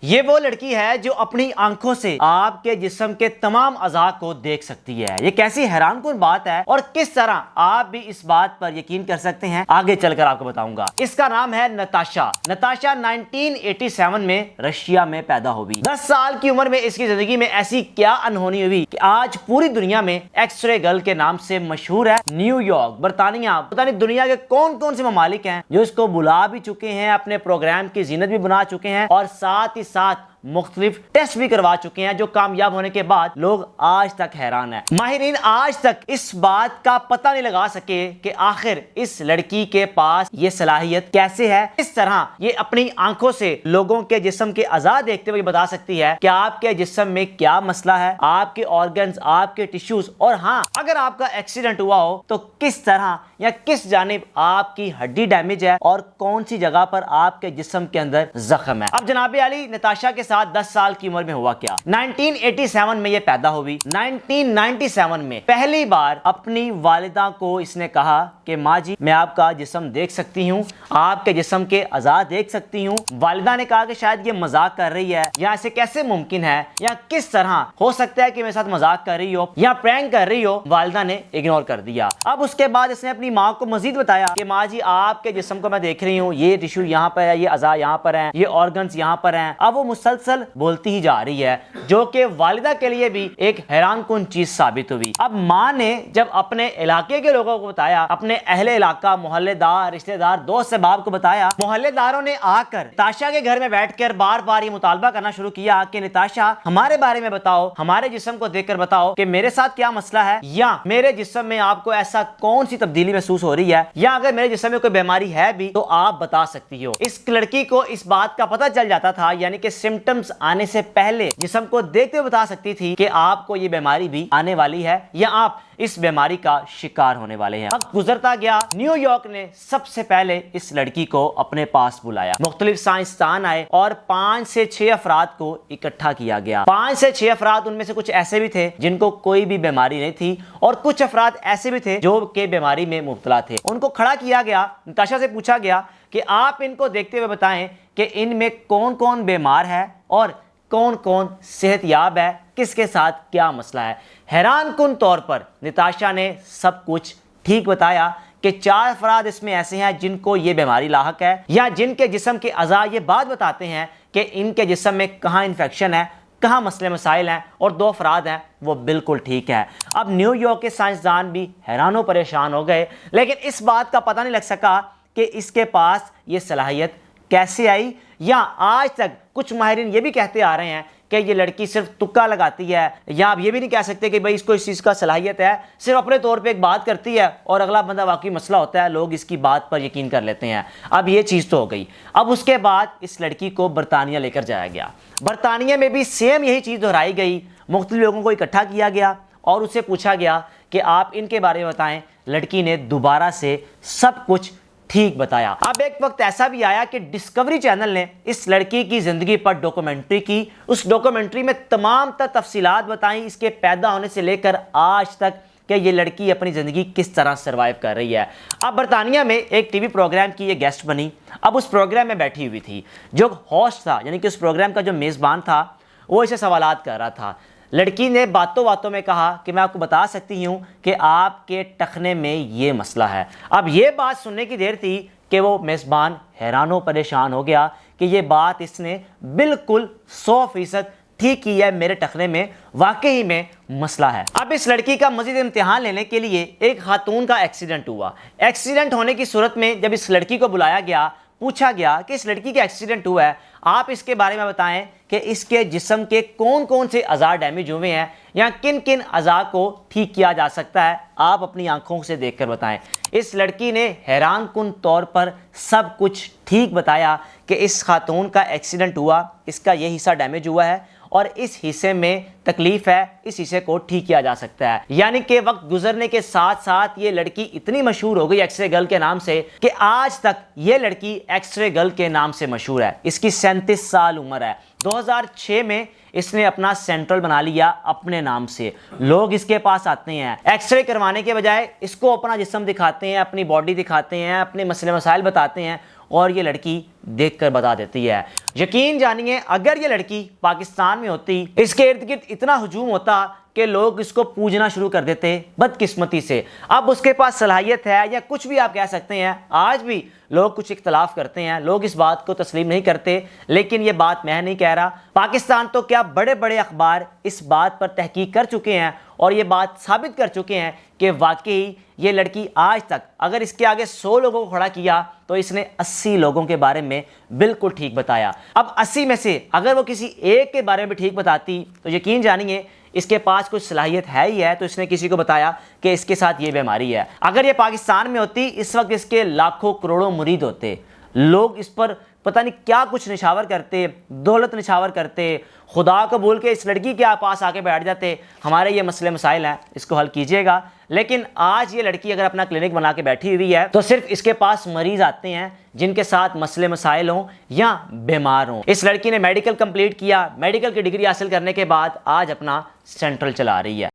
یہ وہ لڑکی ہے جو اپنی آنکھوں سے آپ کے جسم کے تمام اعضاء کو دیکھ سکتی ہے۔ یہ کیسی حیران کن بات ہے اور کس طرح آپ بھی اس بات پر یقین کر سکتے ہیں، آگے چل کر آپ کو بتاؤں گا۔ اس کا نام ہے نتاشا۔ نتاشا 1987 میں رشیا میں پیدا ہوئی۔ 10 سال کی عمر میں اس کی زندگی میں ایسی کیا انہونی ہوئی کہ آج پوری دنیا میں ایکس رے گرل کے نام سے مشہور ہے۔ نیو یارک، برطانیہ، پتہ نہیں دنیا کے کون کون سے ممالک ہیں جو اس کو بلا بھی چکے ہیں، اپنے پروگرام کی زینت بھی بنا چکے ہیں اور ساتھ ہی ساتھ مختلف ٹیسٹ بھی کروا چکے ہیں، جو کامیاب ہونے کے بعد لوگ آج تک حیران ہیں۔ ماہرین آج تک اس بات کا پتہ نہیں لگا سکے کہ آخر اس لڑکی کے پاس یہ صلاحیت کیسے ہے، اس طرح یہ اپنی آنکھوں سے لوگوں کے جسم کے اعضاء دیکھتے ہوئے بتا سکتی ہے کہ آپ کے جسم میں کیا مسئلہ ہے، آپ کے آرگنز، آپ کے ٹیشوز، اور ہاں اگر آپ کا ایکسیڈنٹ ہوا ہو تو کس طرح یا کس جانب آپ کی ہڈی ڈیمیج ہے اور کون سی جگہ پر آپ کے جسم کے اندر زخم ہے۔ اب جناب علی، نتاشا کے ساتھ 10 سال کی عمر میں ہوا کیا؟ 1987 میں یہ پیدا ہوئی۔ 1997 میں پہلی بار اپنی والدہ کو اس نے کہا کہ ماں جی، میں آپ کا جسم دیکھ سکتی ہوں، آپ کے جسم کے اعضاء دیکھ سکتی ہوں۔ والدہ نے کہا کہ شاید یہ مذاق کر رہی ہے، یا ایسے کیسے ممکن ہے، یا کس طرح ہو سکتا ہے کہ میرے ساتھ مذاق کر رہی ہو یا پرینک کر رہی ہو۔ والدہ نے اگنور کر دیا۔ اب اس کے بعد اس نے اپنی ماں کو مزید بتایا کہ ماں جی، آپ کے جسم کو میں دیکھ رہی ہوں، یہ ٹیشو یہاں پر ہے، یہ اعضاء یہاں پر ہیں، یہ آرگنز یہاں پر ہیں۔ اب وہ مسلسل بولتی ہی جا رہی ہے، جو کہ والدہ کے لیے بھی ایک حیران کن چیز ثابت ہوئی۔ اب ماں نے جب اپنے علاقے کے لوگوں کو بتایا، اپنے اہل علاقہ، محلے دار، رشتہ دار، دوست احباب کو بتایا، محلے داروں نے آ کر نتاشا کے گھر میں بیٹھ کر بار بار یہ مطالبہ کرنا شروع کیا کہ نتاشا، ہمارے بارے میں بتاؤ، ہمارے جسم کو دیکھ کر بتاؤ کہ میرے ساتھ کیا مسئلہ ہے، یا میرے جسم میں آپ کو ایسا کون سی تبدیلی محسوس ہو رہی ہے، یا اگر میرے جسم میں کوئی بیماری ہے بھی تو آپ بتا سکتی ہو۔ اس لڑکی کو اس بات کا پتہ چل جاتا تھا، یعنی کہ سمپٹمز آنے سے پہلے جسم کو دیکھتے ہوئے بتا سکتی تھی کہ آپ کو یہ بیماری بھی آنے والی ہے یا آپ اس بیماری کا شکار ہونے والے ہیں۔ وقت گزرتا گیا، نیو یارک نے سب سے پہلے اس لڑکی کو اپنے پاس بلایا۔ مختلف سائنسدان آئے اور 5 سے 6 افراد کو اکٹھا کیا گیا۔ 5 سے 6 افراد، ان میں سے کچھ ایسے بھی تھے جن کو کوئی بھی بیماری نہیں تھی، اور کچھ افراد ایسے بھی تھے جو کہ بیماری میں مبتلا تھے۔ ان کو کھڑا کیا گیا، نتاشا سے پوچھا گیا کہ آپ ان کو دیکھتے ہوئے بتائیں کہ ان میں کون کون بیمار ہے اور کون کون صحت یاب ہے، کس کے ساتھ کیا مسئلہ ہے۔ حیران کن طور پر نتاشا نے سب کچھ ٹھیک بتایا کہ 4 افراد اس میں ایسے ہیں جن کو یہ بیماری لاحق ہے، یا جن کے جسم کے اعضاء یہ بات بتاتے ہیں کہ ان کے جسم میں کہاں انفیکشن ہے، کہاں مسئلے مسائل ہیں، اور 2 افراد ہیں وہ بالکل ٹھیک ہے۔ اب نیو یارک کے سائنسدان بھی حیران و پریشان ہو گئے، لیکن اس بات کا پتہ نہیں لگ سکا کہ اس کے پاس یہ صلاحیت کیسے آئی، یا آج تک کچھ ماہرین یہ بھی کہتے آ رہے ہیں کہ یہ لڑکی صرف تکا لگاتی ہے، یا آپ یہ بھی نہیں کہہ سکتے کہ بھئی اس کو اس چیز کا صلاحیت ہے، صرف اپنے طور پہ ایک بات کرتی ہے اور اگلا بندہ واقعی مسئلہ ہوتا ہے، لوگ اس کی بات پر یقین کر لیتے ہیں۔ اب یہ چیز تو ہو گئی۔ اب اس کے بعد اس لڑکی کو برطانیہ لے کر جایا گیا۔ برطانیہ میں بھی سیم یہی چیز دہرائی گئی، مختلف لوگوں کو اکٹھا کیا گیا اور اسے پوچھا گیا کہ آپ ان کے بارے میں بتائیں۔ لڑکی نے دوبارہ سے سب کچھ ٹھیک بتایا۔ اب ایک وقت ایسا بھی آیا کہ ڈسکوری چینل نے اس لڑکی کی زندگی پر ڈاکومنٹری کی۔ اس ڈاکومنٹری میں تمام تفصیلات بتائیں، اس کے پیدا ہونے سے لے کر آج تک کہ یہ لڑکی اپنی زندگی کس طرح سروائیو کر رہی ہے۔ اب برطانیہ میں ایک ٹی وی پروگرام کی یہ گیسٹ بنی۔ اب اس پروگرام میں بیٹھی ہوئی تھی، جو ہوسٹ تھا، یعنی کہ اس پروگرام کا جو میزبان تھا، وہ اسے سوالات کر رہا تھا۔ لڑکی نے باتوں باتوں میں کہا کہ میں آپ کو بتا سکتی ہوں کہ آپ کے ٹخنے میں یہ مسئلہ ہے۔ اب یہ بات سننے کی دیر تھی کہ وہ میزبان حیران و پریشان ہو گیا کہ یہ بات اس نے بالکل 100% ٹھیک کی ہے، میرے ٹخنے میں واقعی میں مسئلہ ہے۔ اب اس لڑکی کا مزید امتحان لینے کے لیے ایک خاتون کا ایکسیڈنٹ ہوا۔ ایکسیڈنٹ ہونے کی صورت میں جب اس لڑکی کو بلایا گیا، پوچھا گیا کہ اس لڑکی کا ایکسیڈنٹ ہوا ہے، آپ اس کے بارے میں بتائیں کہ اس کے جسم کے کون کون سے اعضاء ڈیمیج ہوئے ہیں، یا کن کن اعضاء کو ٹھیک کیا جا سکتا ہے، آپ اپنی آنکھوں سے دیکھ کر بتائیں۔ اس لڑکی نے حیران کن طور پر سب کچھ ٹھیک بتایا کہ اس خاتون کا ایکسیڈنٹ ہوا، اس کا یہ حصہ ڈیمیج ہوا ہے اور اس حصے میں تکلیف ہے، اس حصے کو ٹھیک کیا جا سکتا ہے۔ یعنی کہ وقت گزرنے کے ساتھ ساتھ یہ لڑکی اتنی مشہور ہو گئی ایکس رے گرل کے نام سے کہ آج تک یہ لڑکی ایکس رے گرل کے نام سے مشہور ہے۔ اس کی 37 سال عمر ہے۔ 2006 میں اس نے اپنا سینٹرل بنا لیا اپنے نام سے. لوگ اس کے پاس آتے ہیں, ایکس رے کروانے کے بجائے اس کو اپنا جسم دکھاتے ہیں, اپنی باڈی دکھاتے ہیں, اپنے مسئلے مسائل بتاتے ہیں, اور یہ لڑکی دیکھ کر بتا دیتی ہے. یقین جانیے اگر یہ لڑکی پاکستان میں ہوتی, اس کے ارد گرد اتنا ہجوم ہوتا کہ لوگ اس کو پوجنا شروع کر دیتے بدقسمتی سے. اب اس کے پاس صلاحیت ہے یا کچھ بھی آپ کہہ سکتے ہیں, آج بھی لوگ کچھ اختلاف کرتے ہیں, لوگ اس بات کو تسلیم نہیں کرتے, لیکن یہ بات میں نہیں کہہ رہا. پاکستان تو کیا بڑے بڑے اخبار اس بات پر تحقیق کر چکے ہیں اور یہ بات ثابت کر چکے ہیں کہ واقعی یہ لڑکی آج تک اگر اس کے آگے 100 لوگوں کو کھڑا کیا تو اس نے 80 لوگوں کے بارے میں بالکل ٹھیک بتایا. اب 80 میں سے اگر وہ کسی ایک کے بارے میں ٹھیک بتاتی تو یقین جانیے اس کے پاس کچھ صلاحیت ہے ہی ہے, تو اس نے کسی کو بتایا کہ اس کے ساتھ یہ بیماری ہے. اگر یہ پاکستان میں ہوتی اس وقت اس کے لاکھوں کروڑوں مرید ہوتے, لوگ اس پر پتہ نہیں کیا کچھ نشاور کرتے, دولت نشاور کرتے, خدا کو بھول کے اس لڑکی کے پاس آ کے بیٹھ جاتے, ہمارے یہ مسئلے مسائل ہیں اس کو حل کیجئے گا. لیکن آج یہ لڑکی اگر اپنا کلینک بنا کے بیٹھی ہوئی ہے تو صرف اس کے پاس مریض آتے ہیں جن کے ساتھ مسئلے مسائل ہوں یا بیمار ہوں. اس لڑکی نے میڈیکل کمپلیٹ کیا, میڈیکل کی ڈگری حاصل کرنے کے بعد آج اپنا سینٹرل چلا رہی ہے.